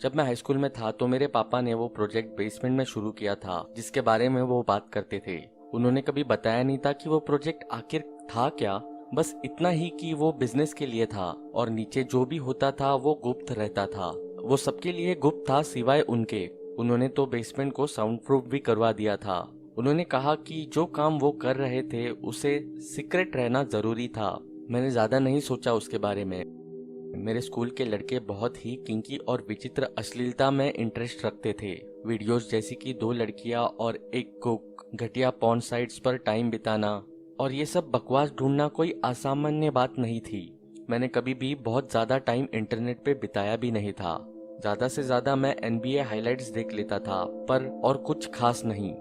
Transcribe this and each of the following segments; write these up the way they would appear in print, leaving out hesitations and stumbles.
जब मैं high school में था तो मेरे पापा ने वो प्रोजेक्ट बेसमेंट में शुरू किया था जिसके बारे में वो बात करते थे। उन्होंने कभी बताया नहीं था कि वो प्रोजेक्ट आखिर था क्या। बस इतना ही कि वो बिजनेस के लिए था और नीचे जो भी होता था वो गुप्त रहता था। वो सबके लिए गुप्त था सिवाय उनके। उन्होंने तो बेसमेंट को साउंड प्रूफ भी करवा दिया था। उन्होंने कहा कि जो काम वो कर रहे थे उसे सीक्रेट रहना जरूरी था। मैंने ज्यादा नहीं सोचा उसके बारे में। मेरे स्कूल के लड़के बहुत ही किंकी और विचित्र अश्लीलता में इंटरेस्ट रखते थे। वीडियोस जैसी कि दो लड़कियां और एक कुक, घटिया पॉर्न साइट्स पर टाइम बिताना और ये सब बकवास ढूंढना कोई असामान्य बात नहीं थी। मैंने कभी भी बहुत ज्यादा टाइम इंटरनेट पे बिताया भी नहीं था। ज्यादा से ज्यादा मैं NBA हाइलाइट्स देख लेता था, पर और कुछ खास नहीं।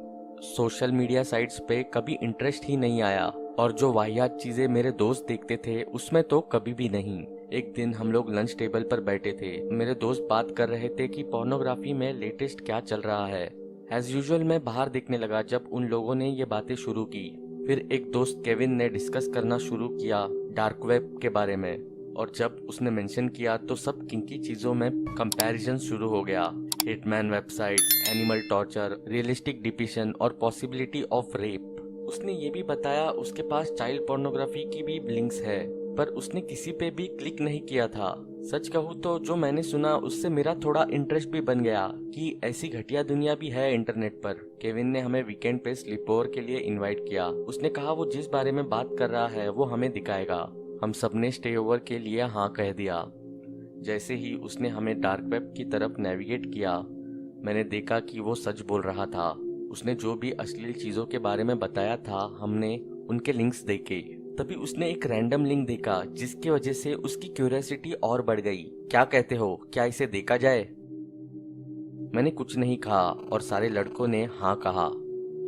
सोशल मीडिया साइट्स पे कभी इंटरेस्ट ही नहीं आया और जो वाहियात चीजें मेरे दोस्त देखते थे उसमें तो कभी भी नहीं। एक दिन हम लोग लंच टेबल पर बैठे थे। मेरे दोस्त बात कर रहे थे कि पोर्नोग्राफी में लेटेस्ट क्या चल रहा है। एज यूजुअल मैं बाहर देखने लगा जब उन लोगों ने ये बातें शुरू की। फिर एक दोस्त केविन ने डिस्कस करना शुरू किया डार्क वेब के बारे में, और जब उसने मेंशन किया तो सब किंकी चीजों में कंपैरिजन शुरू हो गया। Hitman websites, animal torture, realistic depiction और पॉसिबिलिटी ऑफ रेप। उसने ये भी बताया उसके पास चाइल्ड पोर्नोग्राफी की भी लिंक्स है, पर उसने किसी पे भी क्लिक नहीं किया था। सच कहूँ तो जो मैंने सुना उससे मेरा थोड़ा इंटरेस्ट भी बन गया कि ऐसी घटिया दुनिया भी है इंटरनेट पर। केविन ने हमें वीकेंड पे स्लीप ओवर के लिए इनवाइट किया। उसने कहा वो जिस बारे में बात कर रहा है वो हमें दिखाएगा। हम सबने स्टे ओवर के लिए हाँ कह दिया। जैसे ही उसने हमें डार्क वेब की तरफ नेविगेट किया, मैंने देखा कि वो सच बोल रहा था। उसने जो भी अश्लील चीजों के बारे में बताया था हमने उनके लिंक्स देखे। तभी उसने एक रैंडम लिंक देखा जिसकी वजह से उसकी क्यूरियोसिटी और बढ़ गई। क्या कहते हो, क्या इसे देखा जाए? मैंने कुछ नहीं कहा और सारे लड़कों ने हाँ कहा।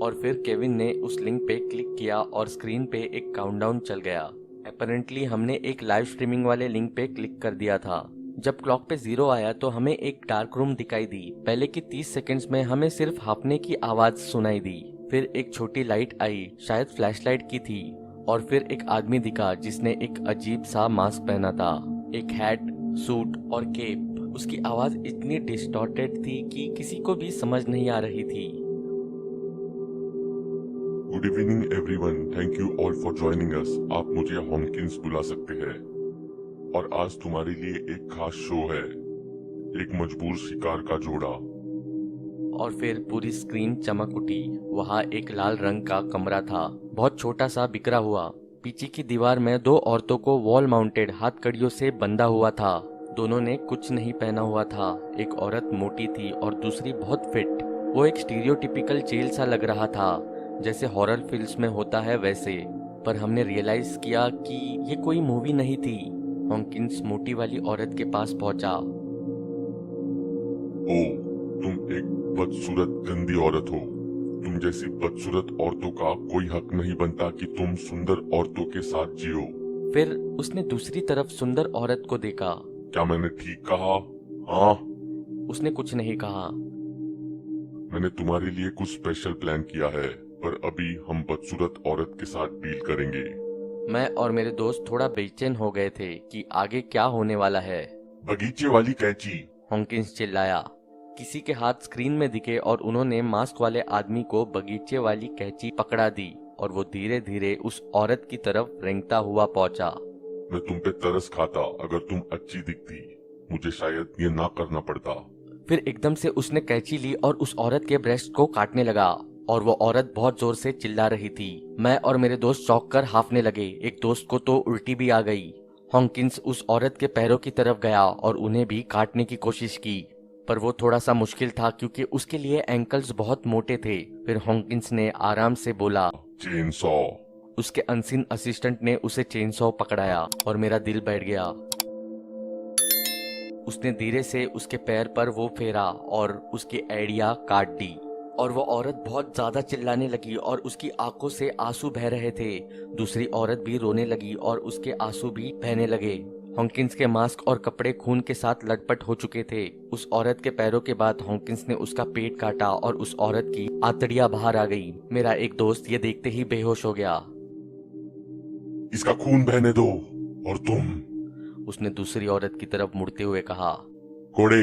और फिर केविन ने उस लिंक पे क्लिक किया और स्क्रीन पे एक काउंटडाउन चल गया। अपैरेंटली हमने एक लाइव स्ट्रीमिंग वाले लिंक पे क्लिक कर दिया था। जब क्लॉक पे 0 आया तो हमें एक डार्क रूम दिखाई दी। पहले की 30 सेकंड्स में हमें सिर्फ हांफने की आवाज सुनाई दी। फिर एक छोटी लाइट आई, शायद फ्लैशलाइट की थी, और फिर एक आदमी दिखा जिसने एक अजीब सा मास्क पहना था, एक हैट, सूट और केप। उसकी आवाज इतनी डिस्टॉर्टेड थी कि किसी को भी समझ नहीं आ रही थी। Good evening everyone, thank you all for joining us. आप मुझे हॉमकिंस बुला सकते हैं। और आज तुम्हारे लिए एक खास शो है, एक मजबूर शिकार का जोड़ा। और फिर पूरी स्क्रीन चमक उठी। वहाँ एक लाल रंग का कमरा था, बहुत छोटा सा, बिखरा हुआ। पीछे की दीवार में दो औरतों को वॉल माउंटेड हाथकड़ियों से बंधा हुआ था। दोनों ने कुछ नहीं पहना हुआ था। एक औरत मोटी थी और दूसरी बहुत फिट। वो एक स्टीरियोटिपिकल जेल सा लग रहा था, जैसे हॉरर फिल्म्स में होता है वैसे। पर हमने रियलाइज किया कि ये कोई मूवी नहीं थी। हॉकिंस मोटी वाली औरत के पास पहुंचा। ओ, तुम एक बदसूरत गंदी औरत हो। तुम जैसी बदसूरत औरतों का कोई हक नहीं बनता कि तुम सुंदर औरतों के साथ जियो। फिर उसने दूसरी तरफ सुंदर औरत को देखा। क्या मैंने ठीक कहा? हाँ। उसने कुछ नहीं कहा। मैंने तुम्हारे लिए कुछ स्पेशल प्लान किया है, पर अभी हम बदसूरत औरत के साथ डील करेंगे। मैं और मेरे दोस्त थोड़ा बेचैन हो गए थे कि आगे क्या होने वाला है। बगीचे वाली कैंची। हॉकिंस चिल्लाया। किसी के हाथ स्क्रीन में दिखे और उन्होंने मास्क वाले आदमी को बगीचे वाली कैंची पकड़ा दी और वो धीरे धीरे उस औरत की तरफ रेंगता हुआ पहुंचा। मैं तुम पे तरस खाता। अगर तुम अच्छी दिखती, मुझे शायद ये ना करना पड़ता। फिर एकदम से उसने कैंची ली और उस औरत के ब्रेस्ट को काटने लगा, और वो औरत बहुत जोर से चिल्ला रही थी। मैं और मेरे दोस्त चौंक कर हाफने लगे। एक दोस्त को तो उल्टी भी आ गई। हॉकिंस उस औरत के पैरों की तरफ गया और उन्हें भी काटने की कोशिश की, पर वो थोड़ा सा मुश्किल था क्योंकि उसके लिए एंकल्स बहुत मोटे थे। फिर हॉकिंस ने आराम से बोला, चेन सॉ। उसके अनसीन असिस्टेंट ने उसे चेनसॉ पकड़ाया और मेरा दिल बैठ गया। उसने धीरे से उसके पैर पर वो फेरा और उसकी एड़ियां काट दी, और वो औरत बहुत ज्यादा चिल्लाने लगी और उसकी आंखों से आंसू बह रहे थे। दूसरी औरत भी रोने लगी और उसके आंसू भी बहने लगे। हॉकिंस के मास्क और कपड़े खून के साथ लटपट हो चुके थे। उस औरत के पैरों के बाद हॉकिंस ने उसका पेट काटा और उस औरत की आंतड़ियां बाहर आ गई। मेरा एक दोस्त ये देखते ही बेहोश हो गया। इसका खून बहने दो। और तुम, उसने दूसरी औरत की तरफ मुड़ते हुए कहा। कोड़े।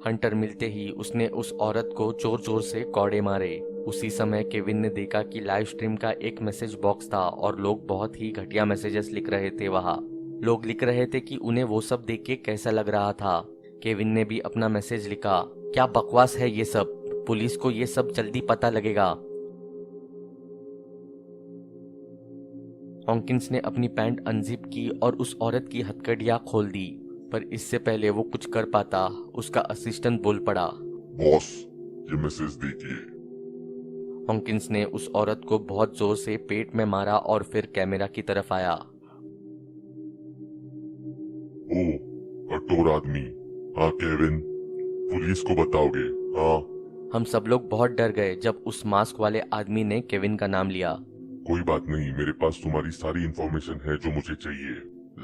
हंटर मिलते ही उसने उस औरत को जोर जोर से कौड़े मारे। उसी समय केविन ने देखा कि लाइव स्ट्रीम का एक मैसेज बॉक्स था और लोग बहुत ही घटिया मैसेजेस लिख रहे थे। वहाँ लोग लिख रहे थे कि उन्हें वो सब देख के कैसा लग रहा था। केविन ने भी अपना मैसेज लिखा, क्या बकवास है ये सब, पुलिस को ये सब जल्दी पता लगेगा। हॉकिंस ने अपनी पैंट अनजिप की और उस औरत की हथकड़ियां खोल दी, पर इससे पहले वो कुछ कर पाता उसका असिस्टेंट बोल पड़ा। बॉस, ये मैसेज देखिए। हॉकिंस ने उस औरत को बहुत जोर से पेट में मारा और फिर कैमरा की तरफ आया। ओ, कठोर आदमी। हाँ केविन, पुलिस को बताओगे? हाँ। हम सब लोग बहुत डर गए जब उस मास्क वाले आदमी ने केविन का नाम लिया। कोई बात नहीं, मेरे पास तुम्हारी सारी इंफॉर्मेशन है जो मुझे चाहिए।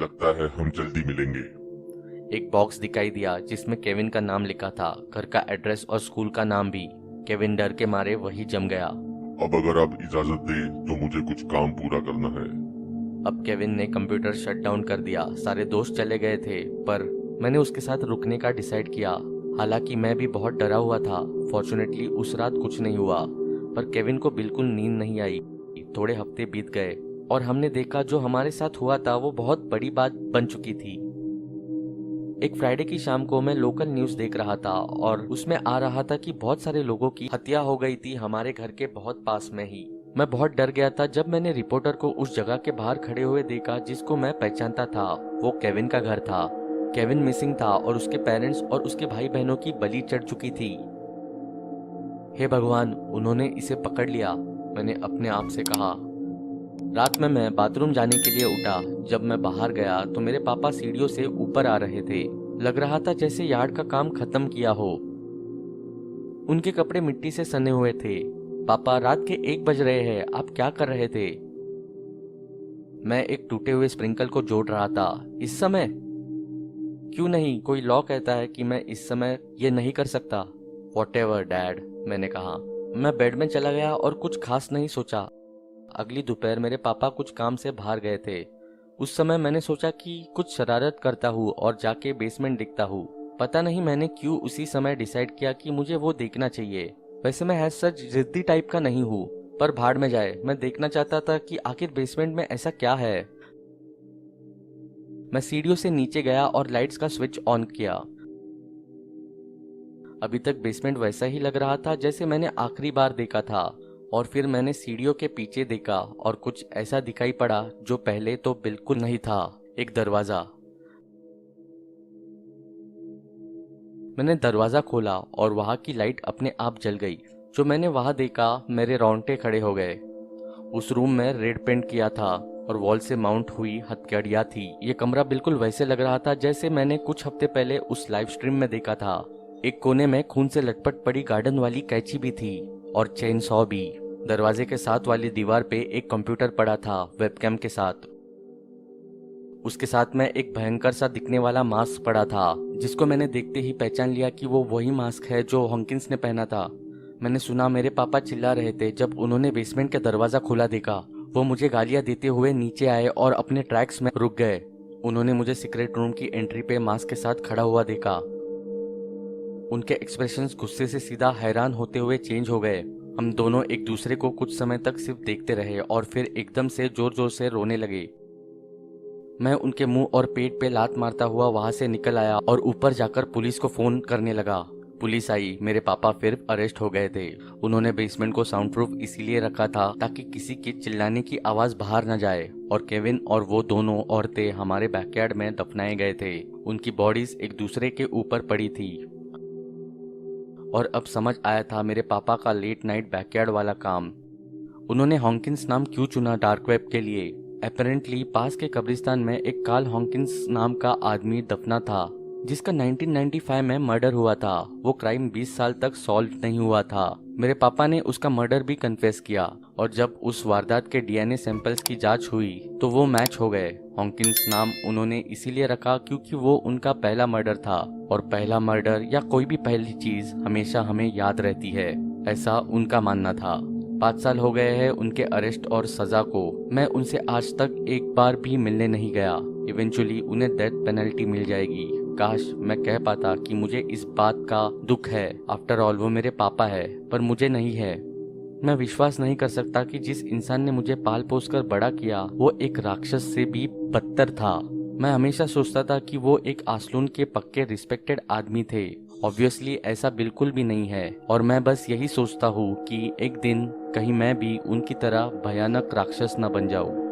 लगता है हम जल्दी मिलेंगे। एक बॉक्स दिखाई दिया जिसमें केविन का नाम लिखा था, घर का एड्रेस और स्कूल का नाम भी। केविन डर के मारे वही जम गया। अब अगर आप इजाजत दे तो मुझे कुछ काम पूरा करना है। अब केविन ने कंप्यूटर शट डाउन कर दिया। सारे दोस्त चले गए थे, पर मैंने उसके साथ रुकने का डिसाइड किया। हालांकि मैं भी बहुत डरा हुआ था। फॉर्चुनेटली उस रात कुछ नहीं हुआ, पर केविन को बिल्कुल नींद नहीं आई। थोड़े हफ्ते बीत गए और हमने देखा जो हमारे साथ हुआ था वो बहुत बड़ी बात बन चुकी थी। एक फ्राइडे की शाम को मैं लोकल न्यूज देख रहा था और उसमें आ रहा था कि बहुत सारे लोगों की हत्या हो गई थी हमारे घर के बहुत पास में ही। मैं बहुत डर गया था जब मैंने रिपोर्टर को उस जगह के बाहर खड़े हुए देखा जिसको मैं पहचानता था। वो केविन का घर था। केविन मिसिंग था और उसके पेरेंट्स और उसके भाई बहनों की बलि चढ़ चुकी थी। हे भगवान, उन्होंने इसे पकड़ लिया, मैंने अपने आप से कहा। रात में मैं बाथरूम जाने के लिए उठा। जब मैं बाहर गया तो मेरे पापा सीढ़ियों से ऊपर आ रहे थे। लग रहा था जैसे यार्ड का काम खत्म किया हो। उनके कपड़े मिट्टी से सने हुए थे। पापा, रात के 1 बज रहे हैं, आप क्या कर रहे थे? मैं एक टूटे हुए स्प्रिंकल को जोड़ रहा था। इस समय? क्यों नहीं, कोई लॉ कहता है कि मैं इस समय ये नहीं कर सकता। व्हाटएवर डैड, मैंने कहा। मैं बेड में चला गया और कुछ खास नहीं सोचा। अगली दोपहर मेरे पापा कुछ काम से बाहर गए थे। उस समय मैंने सोचा कि कुछ शरारत करता हूँ और जाके बेसमेंट देखता हूँ। पता नहीं मैंने क्यों उसी समय डिसाइड किया कि मुझे वो देखना चाहिए। वैसे मैं है सच जिद्दी टाइप का नहीं हूँ, पर भाड़ में जाए, मैं देखना चाहता था कि आखिर बेसमेंट में ऐसा क्या है। मैं सीढ़ियों से नीचे गया और लाइट्स का स्विच ऑन किया। अभी तक बेसमेंट वैसा ही लग रहा था जैसे मैंने आखिरी बार देखा था। और फिर मैंने सीढ़ियों के पीछे देखा और कुछ ऐसा दिखाई पड़ा जो पहले तो बिल्कुल नहीं था। एक दरवाजा। मैंने दरवाजा खोला और वहां की लाइट अपने आप जल गई। जो मैंने वहां देखा, मेरे रोंगटे खड़े हो गए। उस रूम में रेड पेंट किया था और वॉल से माउंट हुई हथकड़ियां थी। ये कमरा बिल्कुल वैसे लग रहा था जैसे मैंने कुछ हफ्ते पहले उस लाइव स्ट्रीम में देखा था। एक कोने में खून से लटपट पड़ी गार्डन वाली कैंची भी थी और चेन सॉ भी। दरवाजे के साथ वाली दीवार पे एक कंप्यूटर पड़ा था वेबकैम के साथ। उसके साथ में एक भयंकर सा दिखने वाला मास्क पड़ा था जिसको मैंने देखते ही पहचान लिया कि वो वही मास्क है जो हॉकिंस ने पहना था। मैंने सुना मेरे पापा चिल्ला रहे थे जब उन्होंने बेसमेंट का दरवाजा खोला देखा। वो मुझे गालियां देते हुए नीचे आए और अपने ट्रैक्स में रुक गए। उन्होंने मुझे सीक्रेट रूम की एंट्री पे मास्क के साथ खड़ा हुआ देखा। उनके एक्सप्रेशंस गुस्से से सीधा हैरान होते हुए चेंज हो गए। हम दोनों एक दूसरे को कुछ समय तक सिर्फ देखते रहे और फिर एकदम से जोर जोर से रोने लगे। मैं उनके मुंह और पेट पे लात मारता हुआ वहां से निकल आया और ऊपर जाकर पुलिस को फोन करने लगा। पुलिस आई। मेरे पापा फिर अरेस्ट हो गए थे। उन्होंने बेसमेंट को साउंड प्रूफ इसीलिए रखा था ताकि किसी के चिल्लाने की आवाज बाहर न जाए। और केविन और वो दोनों औरतें हमारे बैकयार्ड में दफनाए गए थे। उनकी बॉडीज एक दूसरे के ऊपर पड़ी थी। और अब समझ आया था मेरे पापा का लेट नाइट बैकयार्ड वाला काम। उन्होंने हॉकिंस नाम क्यों चुना डार्क वेब के लिए? अपेरेंटली पास के कब्रिस्तान में एक कार्ल हॉकिंस नाम का आदमी दफना था जिसका 1995 में मर्डर हुआ था। वो क्राइम 20 साल तक सॉल्व नहीं हुआ था। मेरे पापा ने उसका मर्डर भी कन्फेस किया और जब उस वारदात के डीएनए सैंपल्स की जांच हुई तो वो मैच हो गए। हॉकिंस नाम उन्होंने इसीलिए रखा क्योंकि वो उनका पहला मर्डर था और पहला मर्डर या कोई भी पहली चीज हमेशा हमें याद रहती है, ऐसा उनका मानना था। 5 साल हो गए हैं उनके अरेस्ट और सजा को। मैं उनसे आज तक एक बार भी मिलने नहीं गया। इवेंचुअली उन्हें डेथ पेनल्टी मिल जाएगी। काश मैं कह पाता कि मुझे इस बात का दुख है। आफ्टर ऑल वो मेरे पापा है, पर मुझे नहीं है। मैं विश्वास नहीं कर सकता कि जिस इंसान ने मुझे पाल पोस कर बड़ा किया वो एक राक्षस से भी बदतर था। मैं हमेशा सोचता था कि वो एक आसलून के पक्के रिस्पेक्टेड आदमी थे। ऑब्वियसली ऐसा बिल्कुल भी नहीं है, और मैं बस यही सोचता हूँ कि एक दिन कहीं मैं भी उनकी तरह भयानक राक्षस न बन जाऊँ।